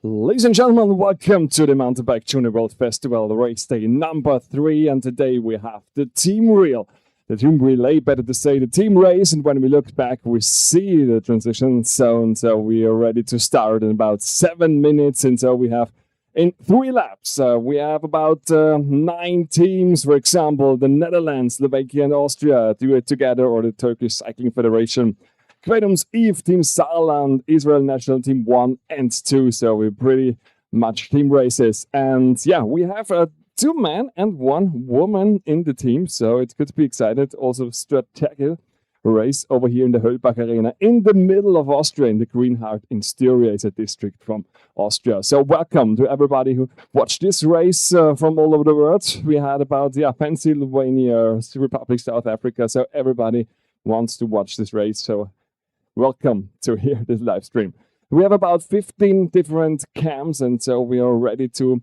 Ladies and gentlemen, welcome to the MTB Junior Festival, race day number 3, and today we have the team reel. The team relay, better to say the team race, and when we look back we see the transition zone, so we are ready to start in about 7 minutes, and so we have in 3 laps, we have about 9 teams, for example, the Netherlands, Slovakia and Austria do it together, or the Turkish Cycling Federation. Kvedum's Eve, Team Saarland, Israel National Team 1 and 2. So we're pretty much team races. And yeah, we have 2 men and 1 woman in the team. So it's good to be excited. Also, strategic race over here in the Höllbacharena in the middle of Austria, in the Greenheart in Styria. It's a district from Austria. So welcome to everybody who watched this race from all over the world. We had about Pennsylvania, Republic, South Africa. So everybody wants to watch this race. So welcome to hear this live stream. We have about 15 different cams, and so we are ready to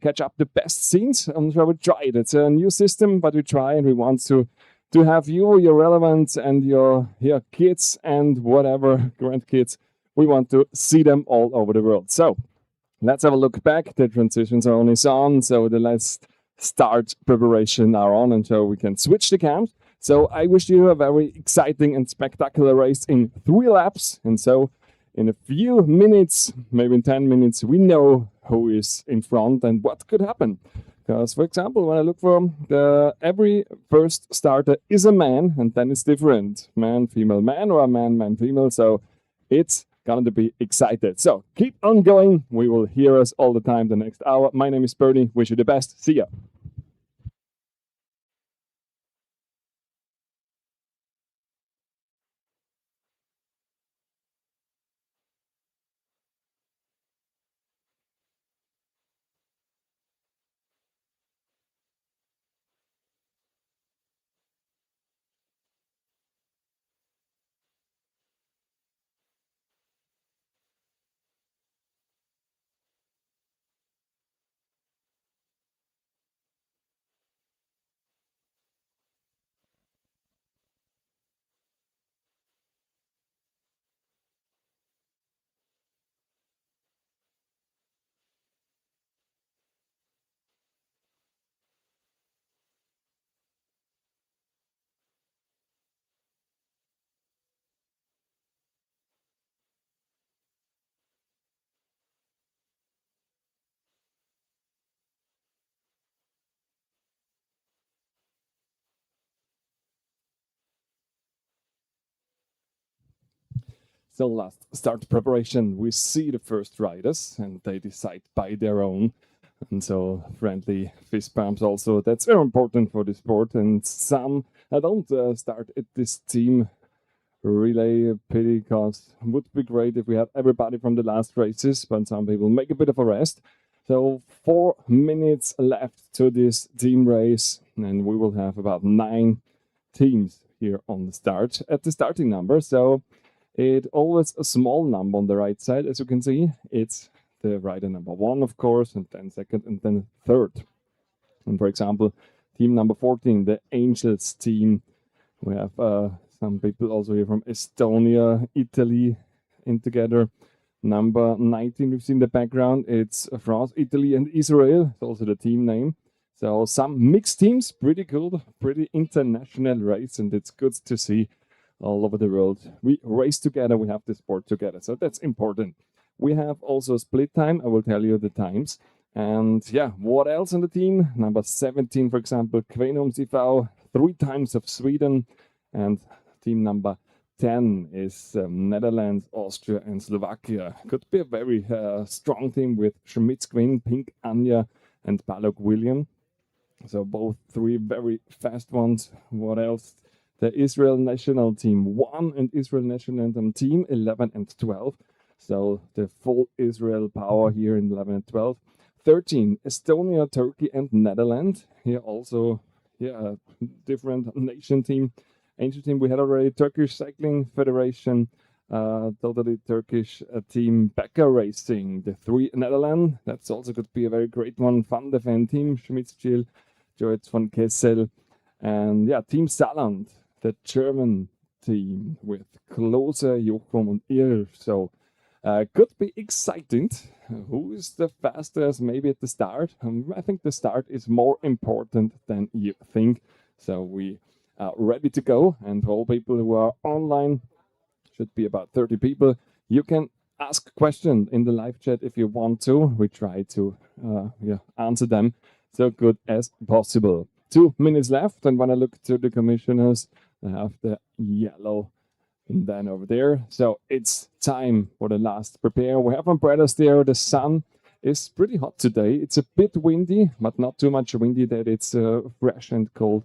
catch up the best scenes. And so we try it. It's a new system, but we try, and we want to have you, your relevant, and your kids and whatever grandkids. We want to see them all over the world. So let's have a look back. The transition zone is on, so the let's start preparation are on, and so we can switch the cams. So I wish you a very exciting and spectacular race in 3 laps. And so in a few minutes, maybe in 10 minutes, we know who is in front and what could happen. Because, for example, when I look for every first starter is a man, and then it's different. Man, female, man, or a man, man, female. So it's going to be excited. So keep on going. We will hear us all the time the next hour. My name is Bernie. Wish you the best. See ya. So last start preparation, we see the first riders and they decide by their own. And so friendly fist bumps also, that's very important for the sport. And some don't start at this team relay pity, because it would be great if we had everybody from the last races, but some people make a bit of a rest. So 4 minutes left to this team race, and we will have about 9 teams here on the start at the starting number. So it always a small number on the right side, as you can see. It's the rider number 1, of course, and then second, and then third. And for example, team number 14, the Angels team, we have some people also here from Estonia, Italy in together. Number 19, we've seen the background. It's France, Italy, and Israel. It's also the team name. So some mixed teams, pretty cool, pretty international race, and it's good to see all over the world. We race together, we have the sport together, so that's important. We have also split time, I will tell you the times. And yeah, what else on the team? Number 17, for example, Kvenums IV, 3 times of Sweden. And team number 10 is Netherlands, Austria, and Slovakia. Could be a very strong team with Schmitz Quinn, Pink Anya, and Balog William. So both 3 very fast ones. What else? The Israel National Team 1 and Israel National Team 11 and 12. So the full Israel power here in 11 and 12. 13, Estonia, Turkey, and Netherlands. Here also, yeah, different nation team. Ancient team, we had already Turkish Cycling Federation, totally Turkish team Becker Racing. The 3 Netherlands, that's also could be a very great one. Van de Ven team, Schmitz Jill, Joet von Kessel. And yeah, Team Saarland, the German team with Klose, Jochum, and Ir. So could be exciting. who is the fastest maybe at the start. I think the start is more important than you think. So we are ready to go, and all people who are online, should be about 30 people, you can ask a question in the live chat if you want to. We try to answer them so good as possible. 2 minutes left, and when I look to the commissioners, I have the yellow and then over there. So it's time for the last prepare. We have umbrellas there. The sun is pretty hot today. It's a bit windy, but not too much windy that it's fresh and cold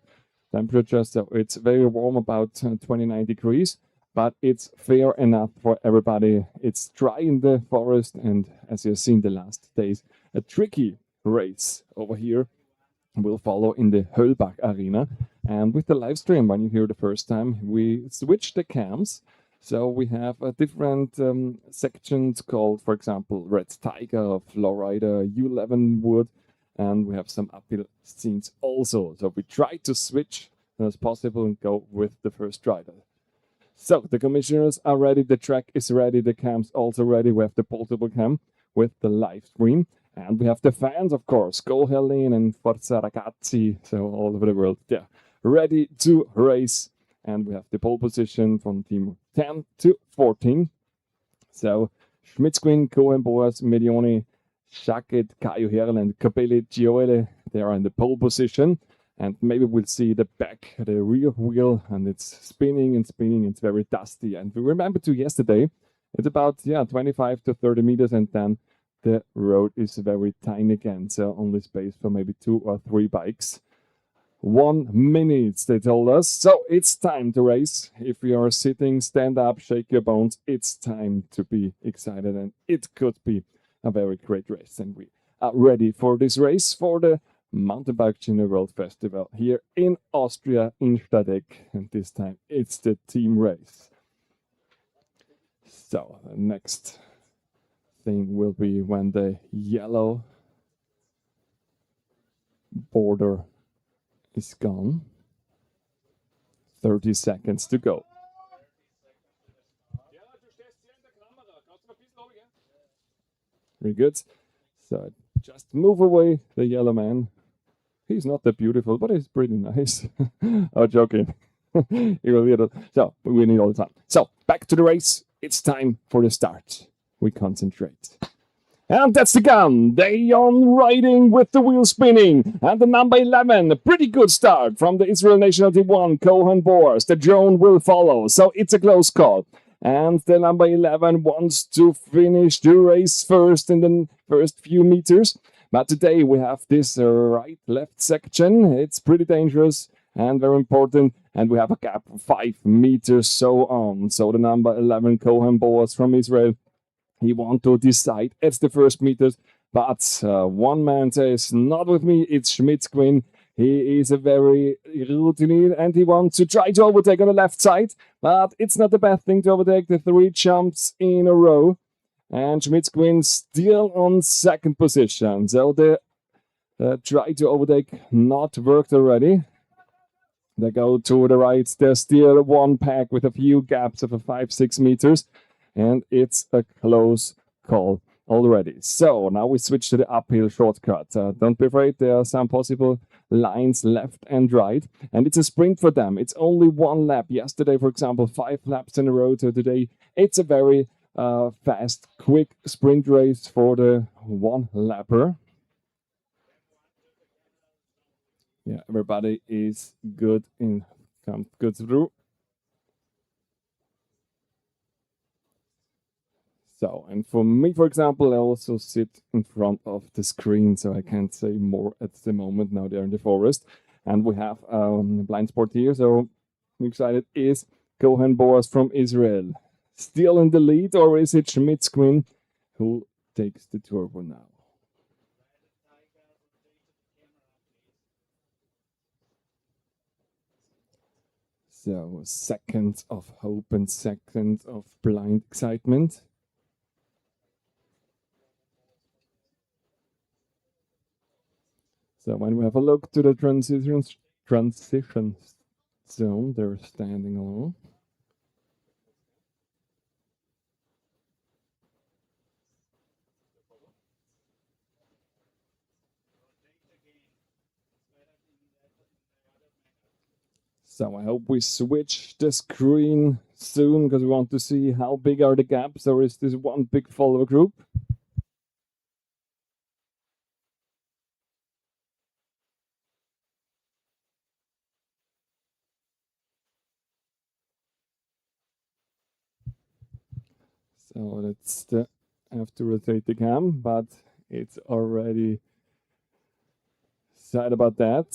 temperature. So it's very warm, about 29 degrees, but it's fair enough for everybody. It's dry in the forest, and as you've seen the last days, a tricky race over here will follow in the Höllbacharena. And with the live stream, when you hear the first time, we switch the cams. So we have different sections called, for example, Red Tiger, Florida, U11 Wood, and we have some uphill scenes also. So we try to switch as possible and go with the first rider. So the commissioners are ready, the track is ready, the cam's also ready. We have the portable cam with the live stream. And we have the fans, of course, Go Helene and Forza Ragazzi, so all over the world, yeah, ready to race. And we have the pole position from team 10 to 14. So Schmitzquin, Cohen, Boas, Medioni, Shacket, Caio Herl, and Capelli, Gioele, they are in the pole position. And maybe we'll see the back, the rear wheel, and it's spinning and spinning. It's very dusty. And we remember to yesterday, it's about 25 to 30 meters, and then the road is very tiny again, so only space for maybe 2 or 3 bikes. 1 minute, they told us. So it's time to race. If you are sitting, stand up, shake your bones. It's time to be excited, and it could be a very great race. And we are ready for this race for the MTB Junior World Festival here in Austria, in Stadek. And this time it's the team race. So the next thing will be when the yellow border is gone. 30 seconds to go. Very good. So just move away the yellow man. He's not that beautiful, but he's pretty nice. I'm joking. So we need all the time. So back to the race. It's time for the start. We concentrate. And that's the gun. They on riding with the wheel spinning. And the number 11, a pretty good start from the Israel National Team 1, Cohen Boers. The drone will follow, so it's a close call. And the number 11 wants to finish the race first in the first few meters. But today we have this right-left section. It's pretty dangerous and very important. And we have a gap of 5 meters, so on. So the number 11, Cohen Boers from Israel, he wants to decide at the first meters. But one man says, not with me, it's Schmitzquin. He is a very routine and he wants to try to overtake on the left side. But it's not the best thing to overtake the 3 jumps in a row. And Schmitzquin still on second position. So the try to overtake not worked already. They go to the right. There's still one pack with a few gaps of 5-6 meters. And it's a close call already. So now we switch to the uphill shortcut. Don't be afraid, there are some possible lines left and right. And it's a sprint for them. It's only 1 lap. Yesterday, for example, 5 laps in a row. So today, it's a very fast, quick sprint race for the 1-lapper. Yeah, everybody is good through. So, and for me, for example, I also sit in front of the screen, so I can't say more at the moment. Now they're in the forest, and we have blind spot here. So, I'm excited. Is Cohen Boers from Israel still in the lead, or is it Schmitzquin who takes the turbo now? So, seconds of hope and seconds of blind excitement. So when we have a look to the transition zone, they're standing alone. So I hope we switch the screen soon because we want to see how big are the gaps, or is this one big follower group? So I have to rotate the cam, but it's already sad about that.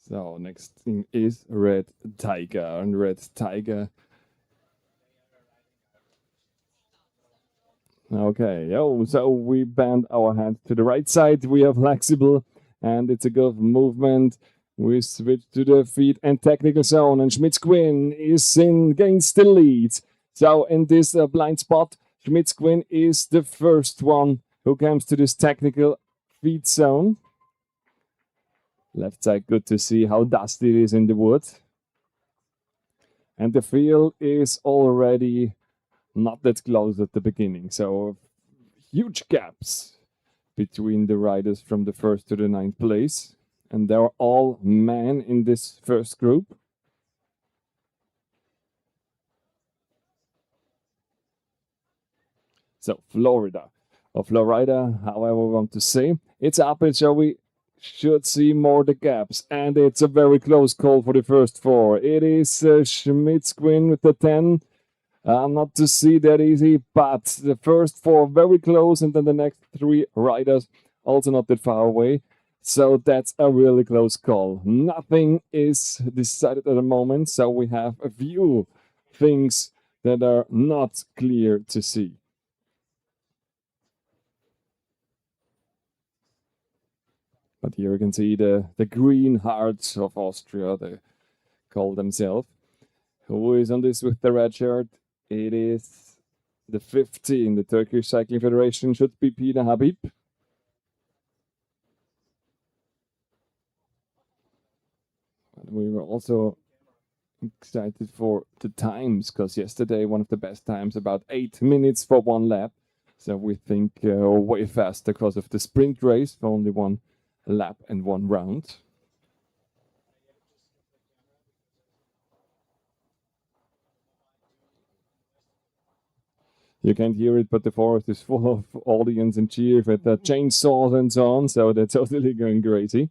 So next thing is Red Tiger, and Red Tiger. Okay, so we bend our hand to the right side. We are flexible, and it's a good movement. We switch to the feet and technical zone, and Schmitz-Quinn gains the lead. So in this blind spot, Schmitz-Quinn is the first one who comes to this technical feet zone. Left side, good to see how dusty it is in the wood. And the field is already not that close at the beginning. So huge gaps between the riders from the first to the ninth place. And they're all men in this first group. So Florida, however we want to say, it's up, and so we should see more the gaps. And it's a very close call for the first four. It is Schmitz-Quinn with the 10. Not to see that easy, but the first four very close, and then the next three riders also not that far away. So that's a really close call. Nothing is decided at the moment, so we have a few things that are not clear to see. But here you can see the green hearts of Austria, they call themselves. Who is on this with the red shirt? It is the 15, the Turkish Cycling Federation, should be Peter Habib. But we were also excited for the times, because yesterday one of the best times, about 8 minutes for one lap. So we think way faster because of the sprint race, for only one lap and one round. You can't hear it, but the forest is full of audience and cheer with chainsaws and so on, so they're totally going crazy.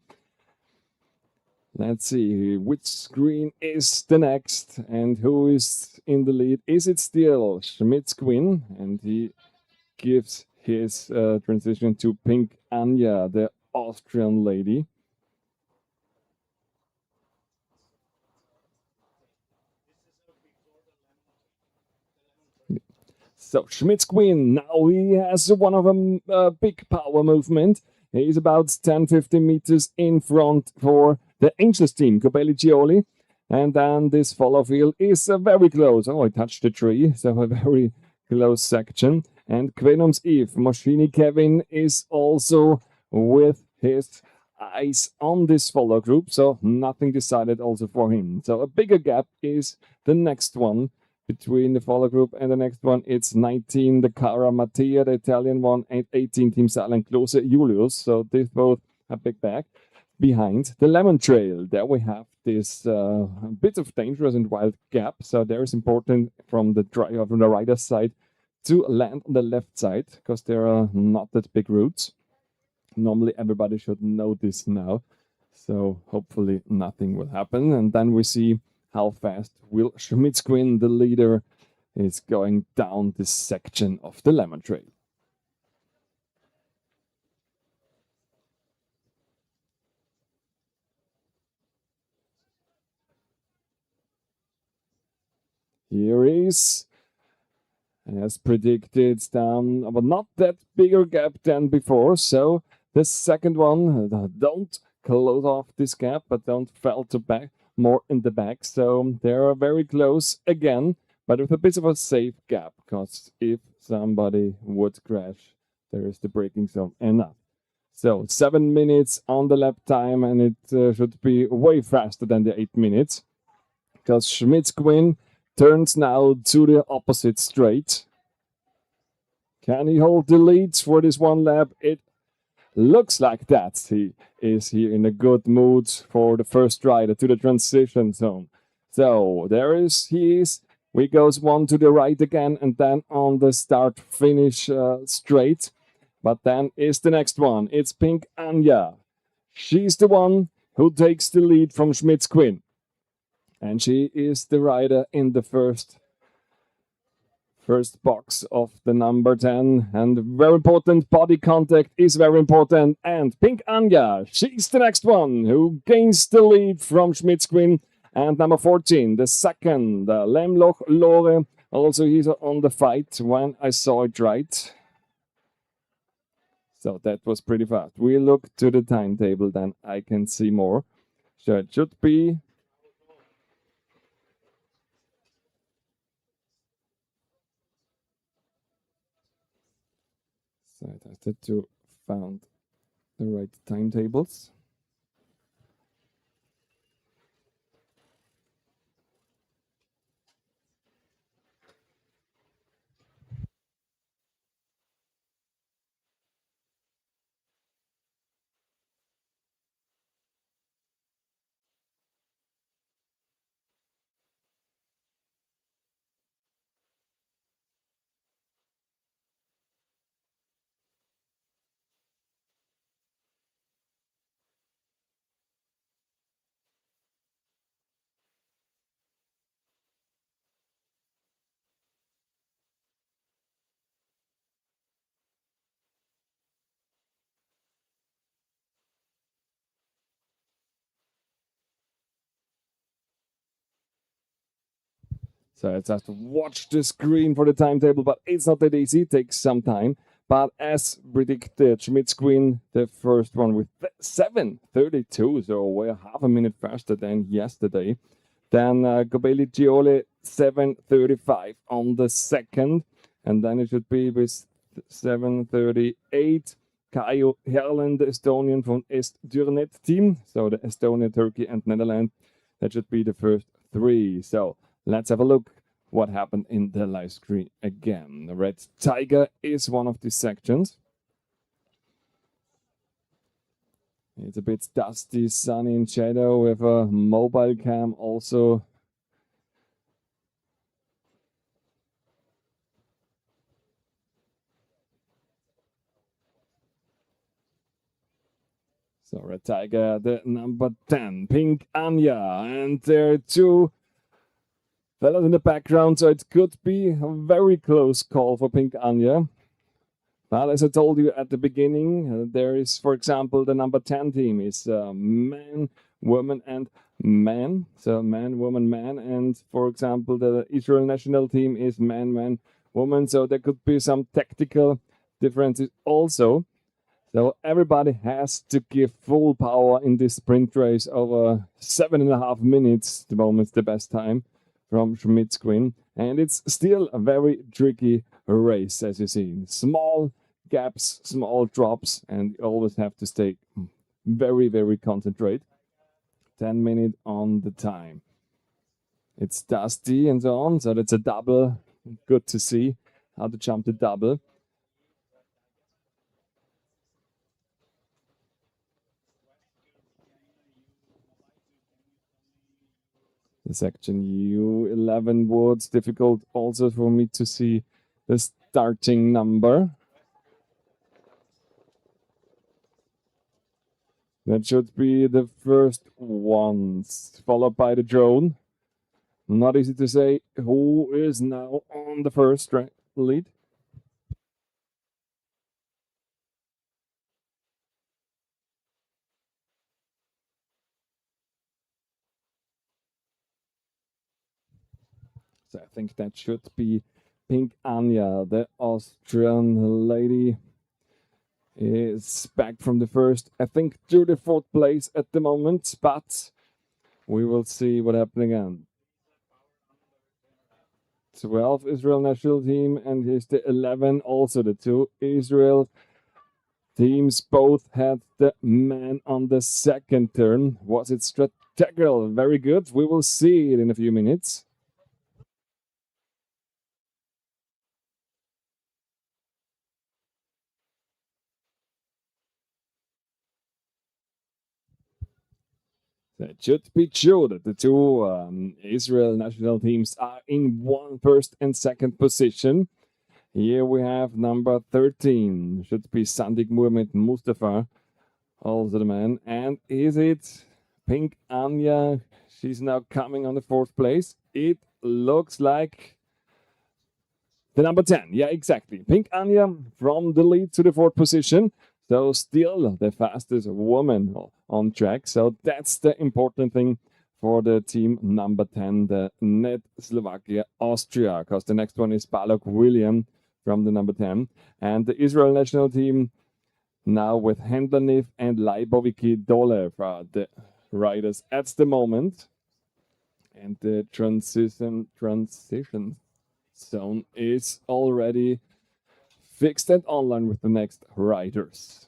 Let's see which screen is the next and who is in the lead. Is it still Schmitz-Quinn? And he gives his transition to Pink Anya, the Austrian lady. So Schmitz-Quinn, now he has one of a big power movement. He's about 10-15 meters in front for the Angels team, Cobelli Gioli. And then this follow field is very close. Oh, I touched the tree, so a very close section. And Quenum's Eve, Moschini Kevin is also with his eyes on this follow group, so nothing decided also for him. So a bigger gap is the next one between the follow group and the next one. It's 19, the Cara Mattia, the Italian one, and 18, Team Silent Close, Julius. So they both a big back. Behind the Lemon Trail, there we have this bit of dangerous and wild gap. So there is important from the rider's side to land on the left side, because there are not that big routes. Normally everybody should know this now. So hopefully nothing will happen. And then we see how fast will Schmitz-Quinn, the leader, is going down this section of the Lemon Trail. Here is, as predicted, down, but not that bigger gap than before. So the second one, don't close off this gap, but don't fall to back more in the back. So they are very close again, but with a bit of a safe gap, because if somebody would crash, there is the braking zone enough. So 7 minutes on the lap time, and it should be way faster than the 8 minutes, because Schmitz-Quinn turns now to the opposite straight. Can he hold the lead for this one lap? It looks like that he is here in a good mood for the first rider to the transition zone. So there is he is. We goes one to the right again, and then on the start finish straight. But then is the next one. It's Pink Anya. She's the one who takes the lead from Schmidt's Queen, and she is the rider in the first box of the number 10. And very important, body contact is very important. And Pink Anya, she's the next one who gains the lead from Schmidt's Queen. And number 14, the second, Lemloch Lore, also he's on the fight when I saw it right. So that was pretty fast. We look to the timetable, then I can see more. So it should be. So I have to find the right timetables. So it's have to watch the screen for the timetable, but it's not that easy. It takes some time. But as predicted, Schmidt's Queen, the first one with 7:32, so we're half a minute faster than yesterday. Then Gobelli Giole 7:35 on the second, and then it should be with 7:38. Kaio Herlen, the Estonian from Est-Dürnet team, so the Estonia, Turkey, and Netherlands. That should be the first three. So let's have a look what happened in the live screen again. The Red Tiger is one of these sections. It's a bit dusty, sunny, and shadow with a mobile cam also. So Red Tiger, the number 10, Pink Anya, and there are two fellows in the background, so it could be a very close call for Pink Anya. But as I told you at the beginning, there is, for example, the number 10 team is man, woman, and man. So man, woman, man. And for example, the Israel national team is man, man, woman. So there could be some tactical differences also. So everybody has to give full power in this sprint race over 7.5 minutes. The moment's the best time from Schmidt's Queen. And it's still a very tricky race, as you see. Small gaps, small drops, and you always have to stay very, very concentrate. 10 minutes on the time. It's dusty and so on, so that's a double. Good to see how to jump the double. The section U11 was difficult also for me to see the starting number. That should be the first ones, followed by the drone. Not easy to say who is now on the first lead. So I think that should be Pink Anya, the Austrian lady, is back from the first, I think, to the fourth place at the moment, but we will see what happens again. 12 Israel national team, and here's the 11, also the two Israel teams both had the man on the second turn. Was it strategical? Very good. We will see it in a few minutes. That should be true that the two Israel national teams are in first and second position. Here we have number 13. Should be Sandik Muhammad Mustafa, also the man. And is it Pink Anya? She's now coming on the fourth place. It looks like the number 10. Yeah, exactly. Pink Anya from the lead to the fourth position. So still the fastest woman on track. So that's the important thing for the team number 10, the Net Slovakia Austria, because the next one is Balog William from the number 10. And the Israel national team now with Hendlaniv and Leiboviki Dolev are the riders at the moment. And the transition zone is already fixed and online with the next riders.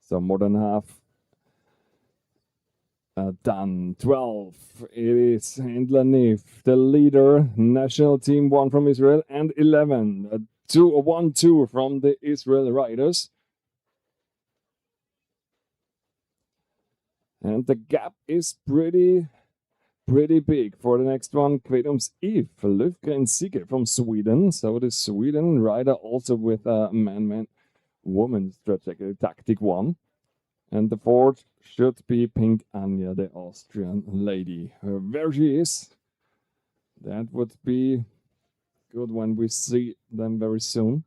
So more than half done. 12. It is Hendlaniv, the leader, national team 1 from Israel, and 11. 1-2 from the Israel riders. And the gap is pretty big for the next one. Kvedums Eve, Löfgren Sigge from Sweden. So the Sweden rider also with a man woman strategy tactic 1. And the fourth should be Pink Anya, the Austrian lady. Where she is, that would be good when we see them very soon.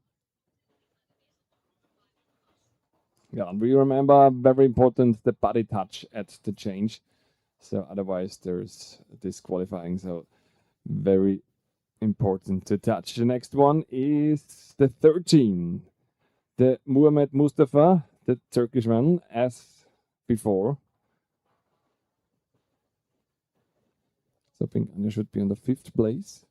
Yeah, and we remember, very important, the body touch at the change. So otherwise there's disqualifying. So very important to touch. The next one is the 13. The Muhammad Mustafa, the Turkish one, as before. So Pink Anya should be on the 5th place.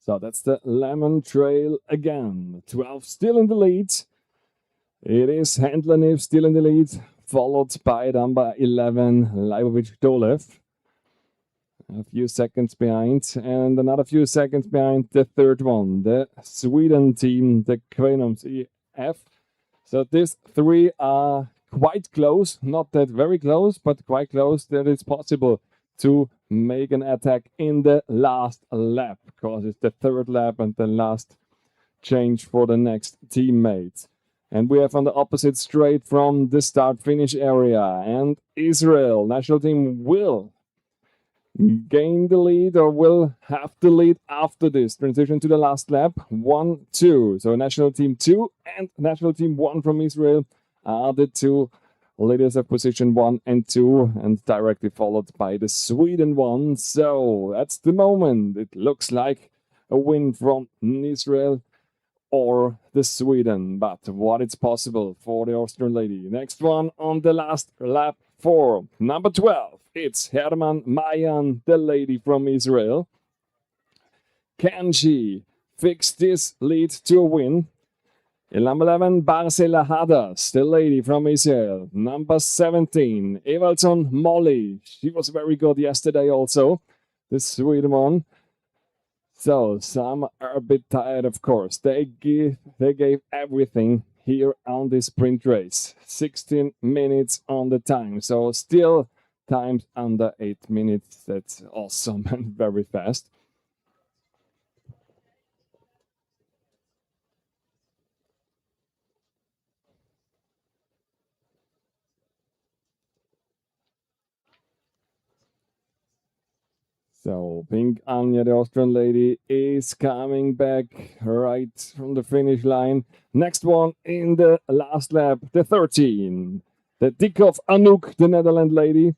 So that's the Lemon Trail again. 12 still in the lead. It is Hendlaniv still in the lead, followed by number 11, Leibovich Dolev. A few seconds behind, and another few seconds behind the third one, the Sweden team, the Kvenums EF. So these three are quite close, not that very close, but quite close that it's possible to make an attack in the last lap, because it's the third lap and the last change for the next teammates. And we have on the opposite straight from the start-finish area, and Israel national team will gain the lead or will have the lead after this transition to the last lap. 1-2. So national team 2 and national team 1 from Israel are the two leaders of position 1 and 2, and directly followed by the Sweden one. So that's the moment. It looks like a win from Israel or the Sweden, but what is possible for the Austrian lady. Next one on the last lap for number 12. It's Herman Mayan, the lady from Israel. Can she fix this lead to a win? Number 11, Barcela Hadas, the lady from Israel. Number 17, Evalson Molly. She was very good yesterday also, the Sweden one. So some are a bit tired, of course. They gave everything here on this sprint race. 16 minutes on the time. So still times under 8 minutes. That's awesome and very fast. So Pink Anya, the Austrian lady, is coming back right from the finish line. Next one in the last lap, the 13. The Dikov Anouk, the Netherlands lady,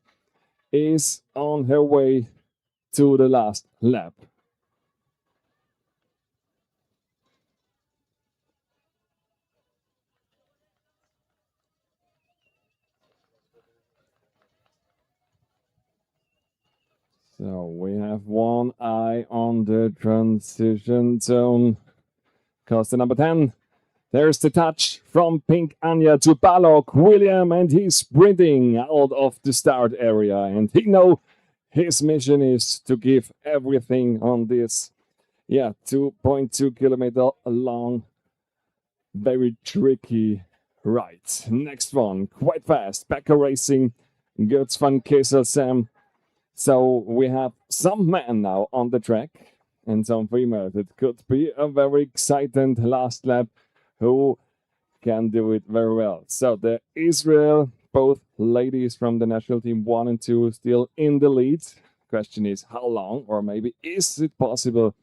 is on her way to the last lap. So we have one eye on the transition zone, because the number 10, There's the touch from Pink Anya to Balog William, and he's sprinting out of the start area. And he know his mission is to give everything on this, 2.2 kilometer long, very tricky ride. Next one, quite fast, Becker Racing, Götz van Kessel Sam. So we have some men now on the track and some females. It could be a very exciting last lap who can do it very well. So the Israel, both ladies from the national team 1 and 2 still in the lead. Question is how long, or maybe is it possible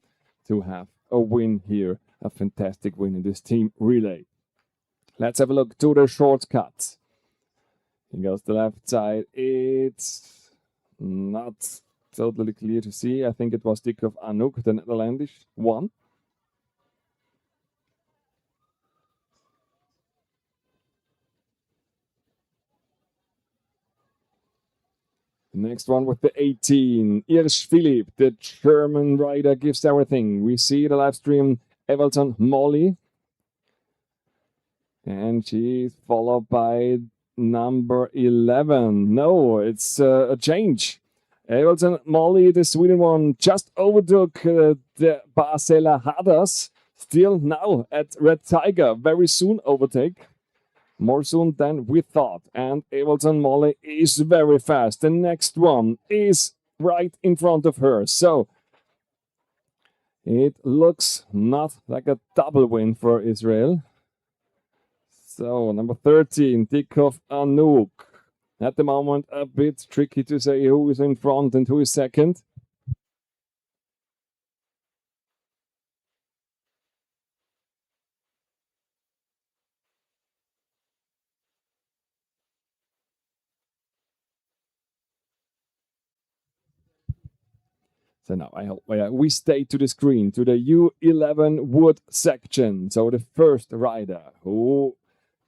to have a win here, a fantastic win in this team relay. Let's have a look to the shortcut. Here goes the left side. It's not totally clear to see. I think it was Dikov Anouk, the Netherlandish one. Next one with the 18, Irsch Philipp, the German rider, gives everything. We see the live stream, Everton Molly. And she's followed by number 11. No, it's a change. Everton Molly, the Sweden one, just overtook the Barcela Hadas. Still now at Red Tiger. Very soon overtake. More soon than we thought. And Ableton Molly is very fast. The next one is right in front of her. So it looks not like a double win for Israel. So number 13, Dikov Anouk. At the moment, a bit tricky to say who is in front and who is second. So now I hope we stay to the screen, to the U11 wood section. So the first rider who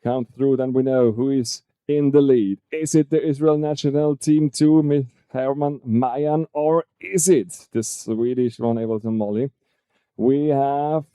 comes through, then we know who is in the lead. Is it the Israel national team 2 with Herman Mayan, or is it the Swedish one, Ableton Molly? We have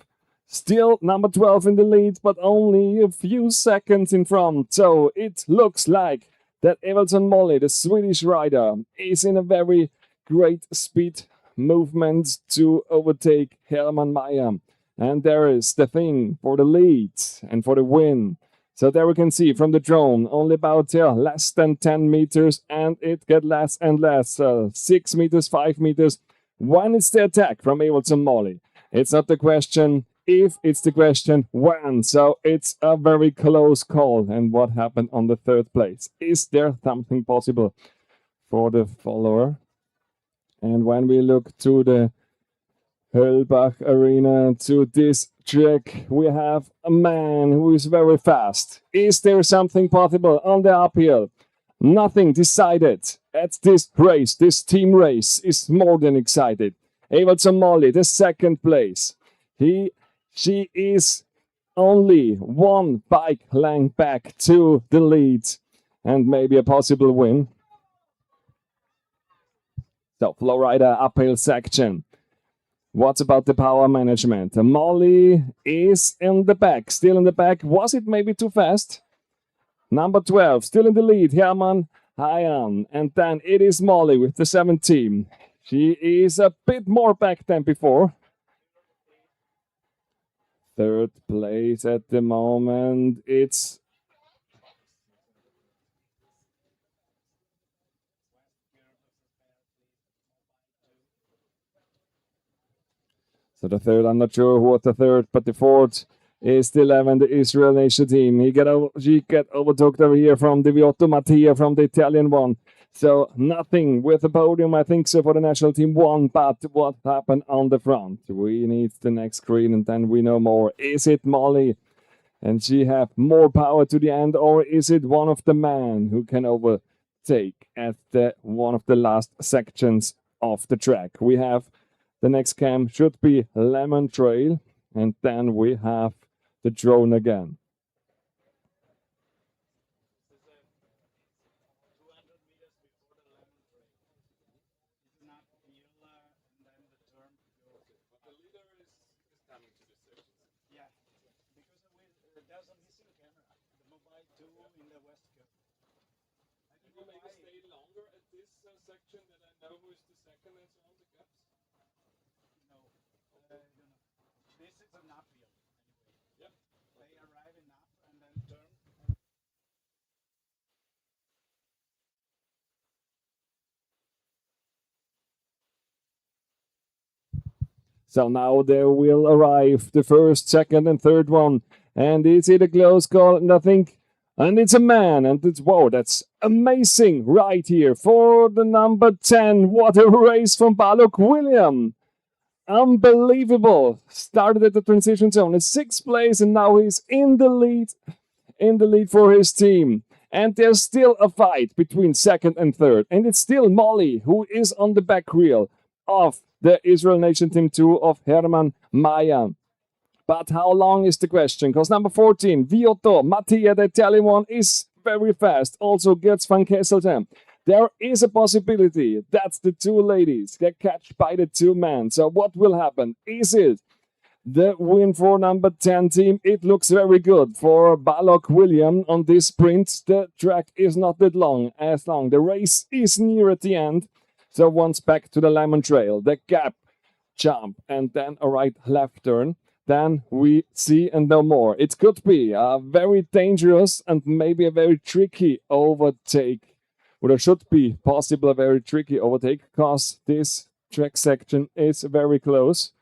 still number 12 in the lead, but only a few seconds in front. So it looks like that Ableton Molly, the Swedish rider, is in a very great speed movement to overtake Herman Mayer. And there is the thing for the lead and for the win. So there we can see from the drone, only about less than 10 meters, and it gets less and less. 6 meters, 5 meters. When it's the attack from Ableton Molly, it's not the question if, it's the question when. So it's a very close call. And what happened on the third place? Is there something possible for the follower? And when we look to the Höllbacharena, to this track, we have a man who is very fast. Is there something possible on the uphill? Nothing decided at this race. This team race is more than excited. Ableton Molly, the second place. She is only one bike length back to the lead and maybe a possible win. So, Flowrider uphill section. What about the power management? Molly is in the back, still in the back. Was it maybe too fast? Number 12, still in the lead, Herman Hayan. And then it is Molly with the 17. She is a bit more back than before. Third place at the moment. It's so the third, I'm not sure who was the third, but the fourth is the 11, the Israel nation team. She get overtook over here from the Viotto Mattia from the Italian one. So nothing with the podium, I think so, for the national team 1, but what happened on the front? We need the next screen and then we know more. Is it Molly and she have more power to the end, or is it one of the men who can overtake at one of the last sections of the track? We have the next cam should be Lemon Trail, and then we have the drone again. There's a missing camera, the mobile 2 in the west cup. You maybe stay longer at this section that I know who is the second and so on the gaps? No, I don't know. This is a nap wheel, anyway. Yep. They arrive in nap and then turn. So now there will arrive the first, second, and third one. And is it a close call? And I think, and it's a man. And it's, wow, that's amazing right here for the number 10. What a race from Balok William. Unbelievable. Started at the transition zone in sixth place, and now he's in the lead for his team. And there's still a fight between second and third. And it's still Molly who is on the back wheel of the Israel Nation Team 2 of Herman Maya. But how long is the question? Because number 14, Viotto, Mattia, the Italian one, is very fast. Also Götz van Kesselten. There is a possibility that the two ladies get catched by the two men. So what will happen? Is it the win for number 10 team? It looks very good for Balok William on this sprint. The track is not that long. The race is near at the end. So once back to the lemon trail, the gap, jump, and then a right-left turn. Then we see and know more. It could be a very dangerous and maybe a very tricky overtake. Or there should be possible a very tricky overtake because this track section is very close.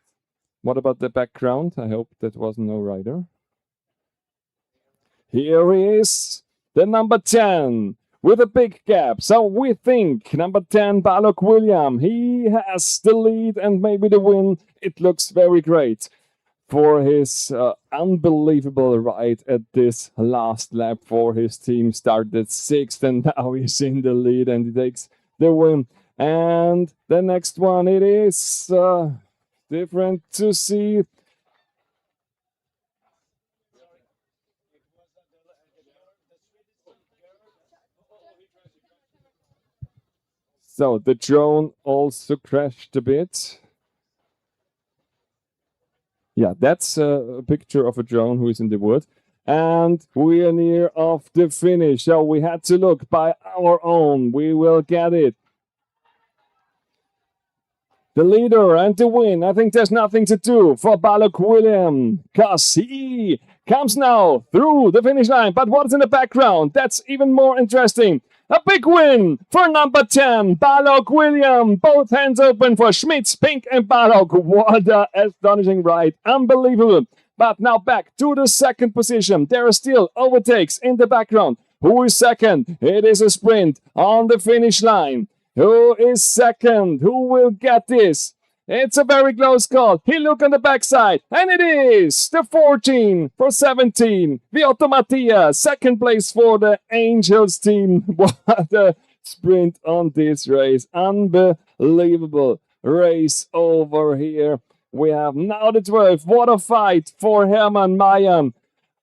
What about the background? I hope that was no rider. Here is the number 10 with a big gap. So we think number 10, Balok William, he has the lead and maybe the win. It looks very great for his unbelievable ride at this last lap for his team. Started sixth and now he's in the lead and he takes the win. And the next one, it is different to see. So the drone also crashed a bit. Yeah, that's a picture of a drone who is in the wood. And we are near of the finish. So we had to look by our own. We will get it. The leader and the win. I think there's nothing to do for Balok William because he comes now through the finish line. But what's in the background? That's even more interesting. A big win for number 10, Balok William. Both hands open for Schmitz, Pink, and Balok. What an astonishing ride. Unbelievable. But now back to the second position. There are still overtakes in the background. Who is second? It is a sprint on the finish line. Who is second? Who will get this? It's a very close call. He look on the backside, and it is the 14 for 17. Viotto Mattia, second place for the Angels team. What a sprint on this race. Unbelievable race over here. We have now the 12. What a fight for Herman Mayan.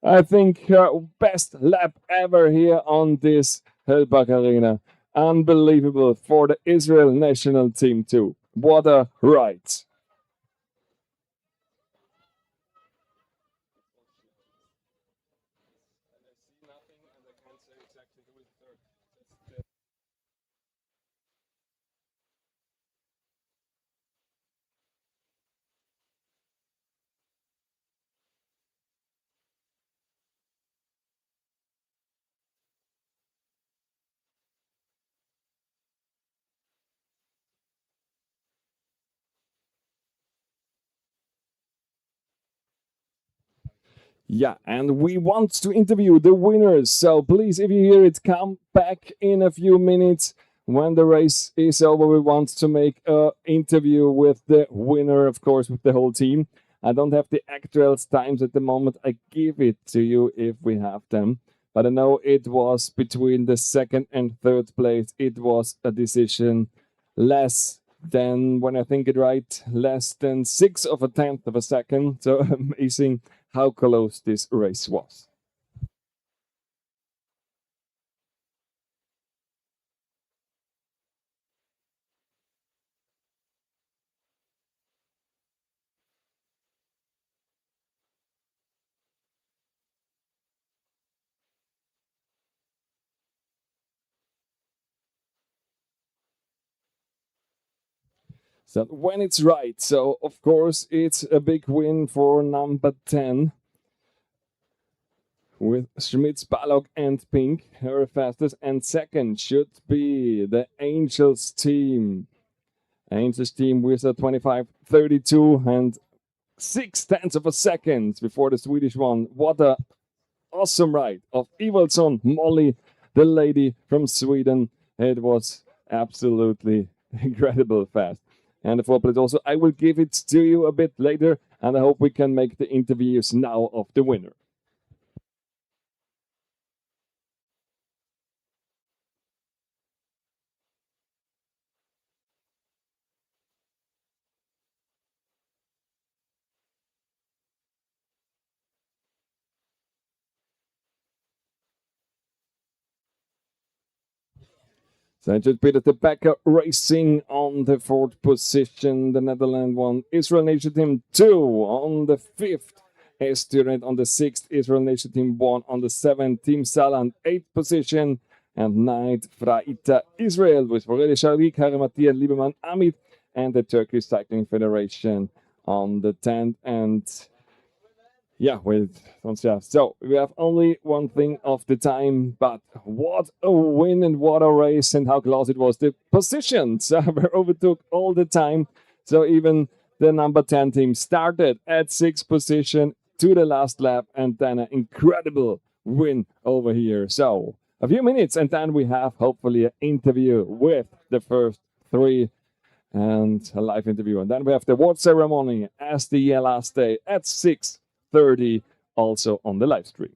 I think best lap ever here on this Höllbacharena. Unbelievable for the Israel national team too. What a ride. Yeah, and we want to interview the winners. So please, if you hear it, come back in a few minutes. When the race is over, we want to make an interview with the winner, of course, with the whole team. I don't have the actual times at the moment. I give it to you if we have them. But I know it was between the second and third place. It was a decision less than, when I think it right, less than 6 of a tenth of a second. So amazing how close this race was. So when it's right, so of course it's a big win for number 10 with Schmitz, Balog, and Pink, her fastest. And second should be the Angels team. Angels team with a 25:32 and 0.6 of a second before the Swedish one. What a awesome ride of Evaldsson Molly, the lady from Sweden. It was absolutely incredible fast. And the four plate also, I will give it to you a bit later, and I hope we can make the interviews now of the winner. So it should be the Becker Racing on the fourth position. The Netherlands one. Israel Nation Team 2 on the fifth. Student on the sixth. Israel Nation Team 1 on the seventh. Team Saarland, eighth position. And ninth, Fraita Israel with Aurelie Sharik, Harry Matthias Liebermann Amit, and the Turkish Cycling Federation on the 10th. And yeah, so we have only one thing of the time, but what a win and what a race and how close it was. The positions were overtook all the time. So even the number 10 team started at sixth position to the last lap, and then an incredible win over here. So a few minutes, and then we have hopefully an interview with the first three and a live interview. And then we have the award ceremony as the last day at 6:30, also on the live stream.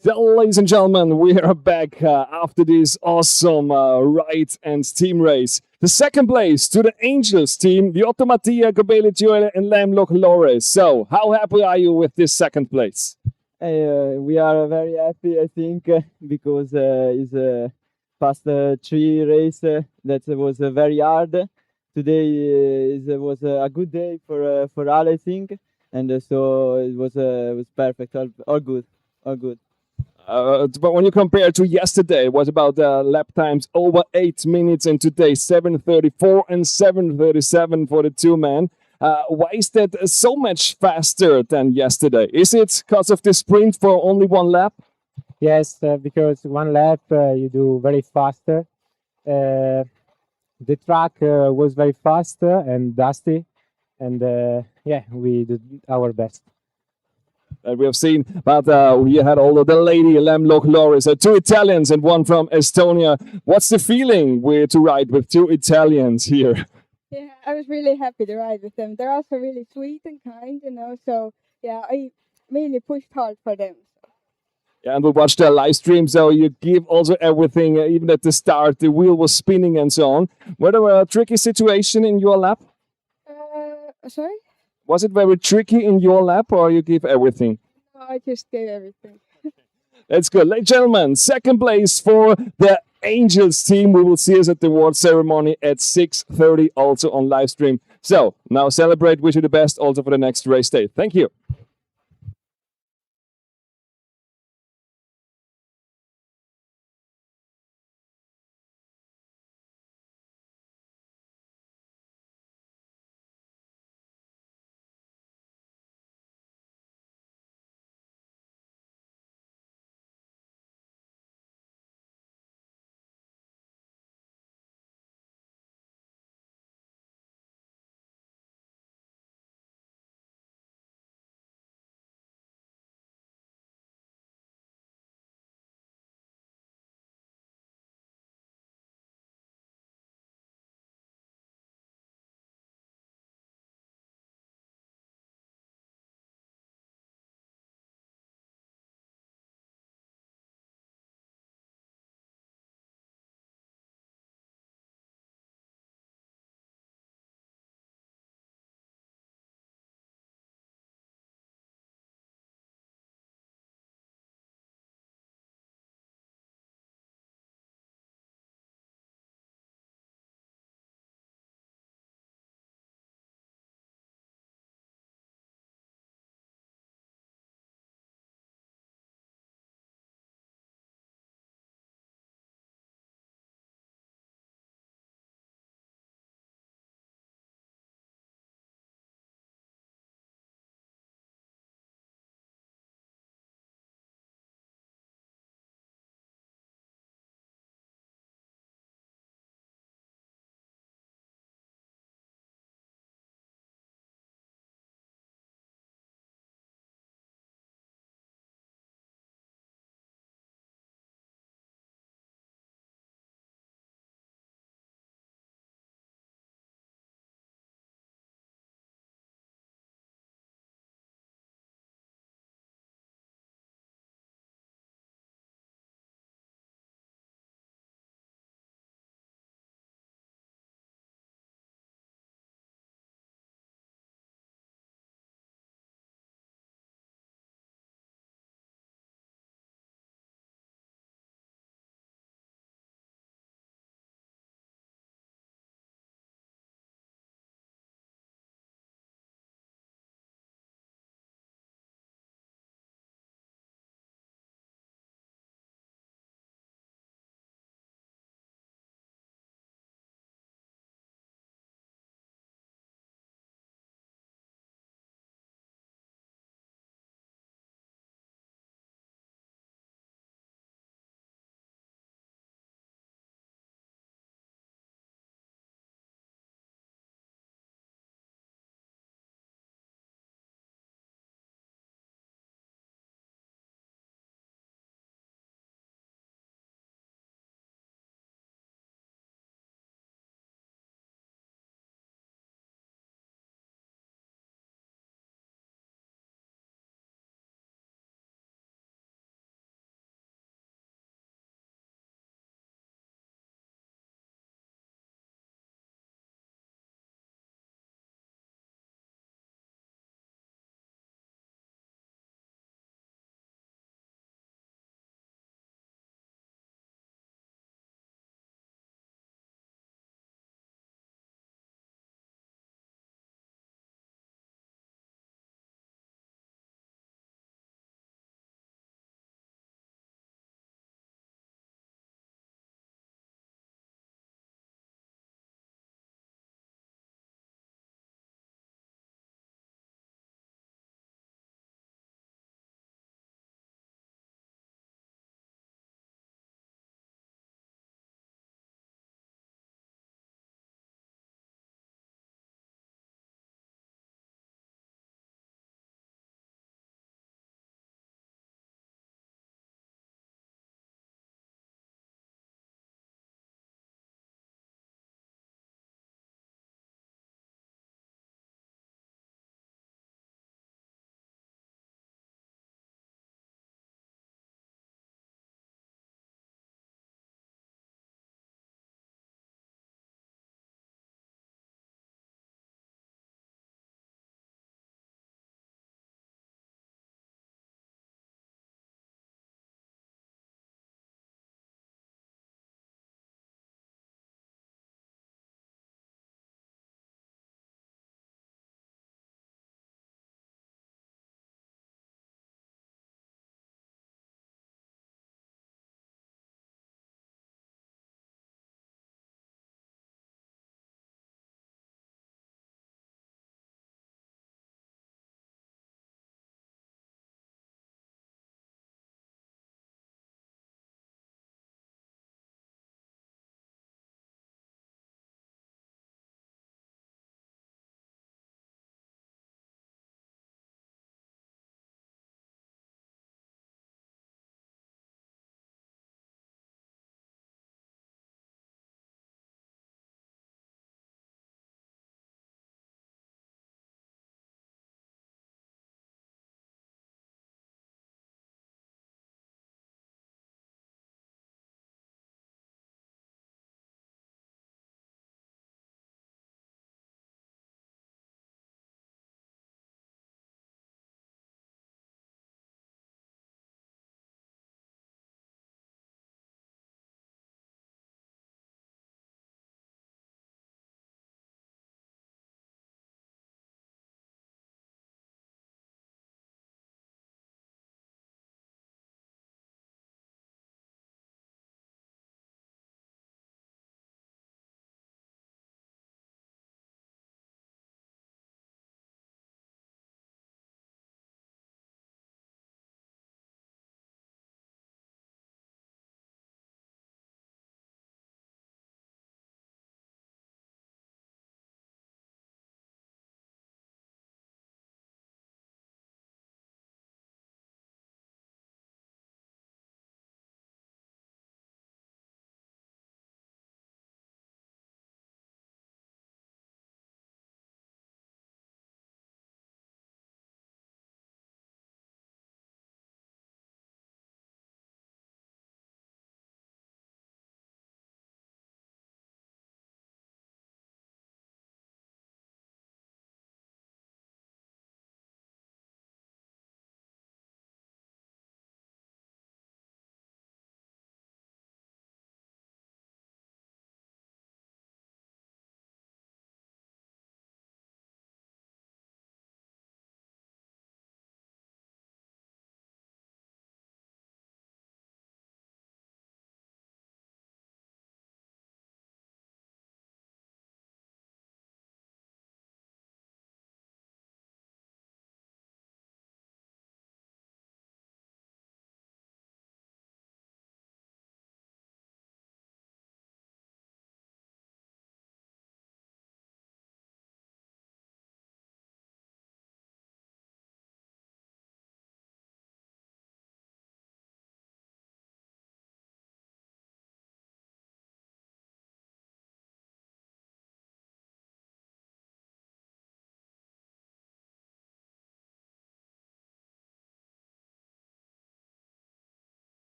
So, ladies and gentlemen, we are back after this awesome ride and team race. The second place to the Angels team, the Mattia, Gobele Joel, and Lamlock Lores. So, how happy are you with this second place? We are very happy, I think, because it's a past three race that was very hard. Today was a good day for all, I think, and so it was perfect, all good, all good. But when you compare to yesterday, what about lap times over 8 minutes, and today 7:34 and 7:37 for the two men? Why is that so much faster than yesterday? Is it because of the sprint for only one lap? Yes, because one lap you do very faster. The track was very fast and dusty, and yeah, we did our best. That we have seen, but we had all of the lady Lamlock Loris, two Italians and one from Estonia. What's the feeling to ride with two Italians here? Yeah, I was really happy to ride with them. They're also really sweet and kind, you know. So yeah, I really pushed hard for them. Yeah, and we watched the live stream, so you give also everything, even at the start, the wheel was spinning and so on. Were there a tricky situation in your lap? Sorry? Was it very tricky in your lap, or you give everything? No, I just gave everything. That's good. Ladies and gentlemen, second place for the Angels team. We will see us at the award ceremony at 6:30, also on live stream. So now celebrate, wish you the best also for the next race day. Thank you.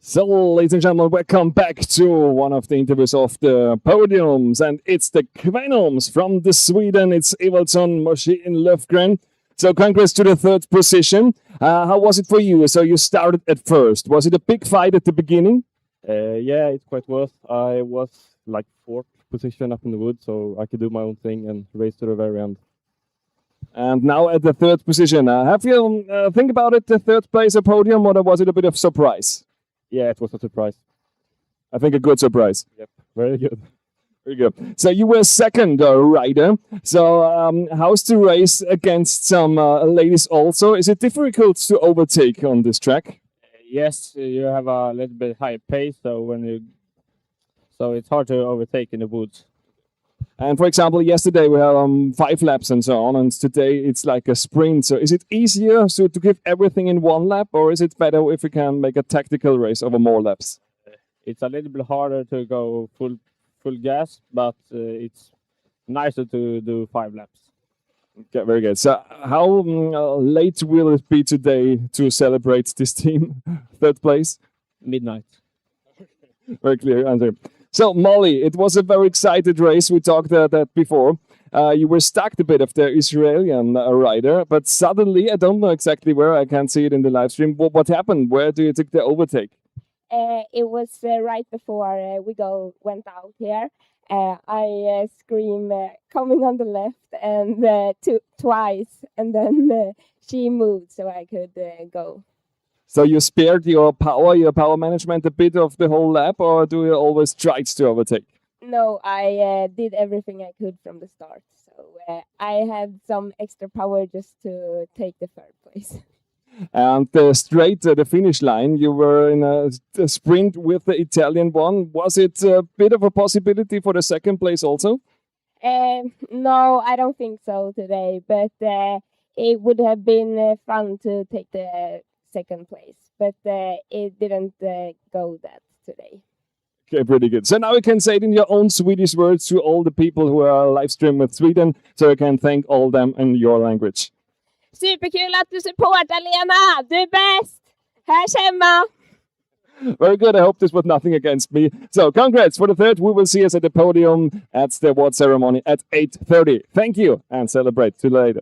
So, ladies and gentlemen, welcome back to one of the interviews of the podiums, and it's the Kvinnors from the Sweden. It's Evertsson, Moshe, and Löfgren. So, congrats to the third position. How was it for you? So, you started at first. Was it a big fight at the beginning? Yeah, it quite was. I was like fourth position up in the wood, so I could do my own thing and race to the very end. And now at the third position, have you think about it, the third place, a podium, or was it a bit of surprise? Yeah, it was a surprise. I think a good surprise. Yep, very good. Very good. So you were second rider. So how's the race against some ladies also? Is it difficult to overtake on this track? Yes, you have a little bit higher pace, so it's hard to overtake in the woods. And for example, yesterday we had 5 laps and so on, and today it's like a sprint. So is it easier to give everything in one lap, or is it better if we can make a tactical race over more laps? It's a little bit harder to go full gas, but it's nicer to do 5 laps. Okay, very good. So how late will it be today to celebrate this team? Third place? Midnight. Very clear answer. So, Molly, it was a very excited race. We talked that before. You were stuck a bit of the Israeli rider, but suddenly, I don't know exactly where, I can't see it in the live stream. What happened? Where do you take the overtake? It was right before we went out here. I screamed, coming on the left, and twice, and then she moved so I could go. So you spared your power management a bit of the whole lap, or do you always try to overtake? No, I did everything I could from the start. So I had some extra power just to take the third place. And straight to the finish line, you were in a sprint with the Italian one. Was it a bit of a possibility for the second place also? No, I don't think so today, but it would have been fun to take the second place, but it didn't go that today. Okay, pretty good. So now you can say it in your own Swedish words to all the people who are live stream with Sweden, so you can thank all them in your language. Superkul att du supportar, Lena! Du är bäst! Här hemma! Very good. I hope this was nothing against me. So congrats for the third. We will see us at the podium at the award ceremony at 8:30. Thank you and celebrate. See you later.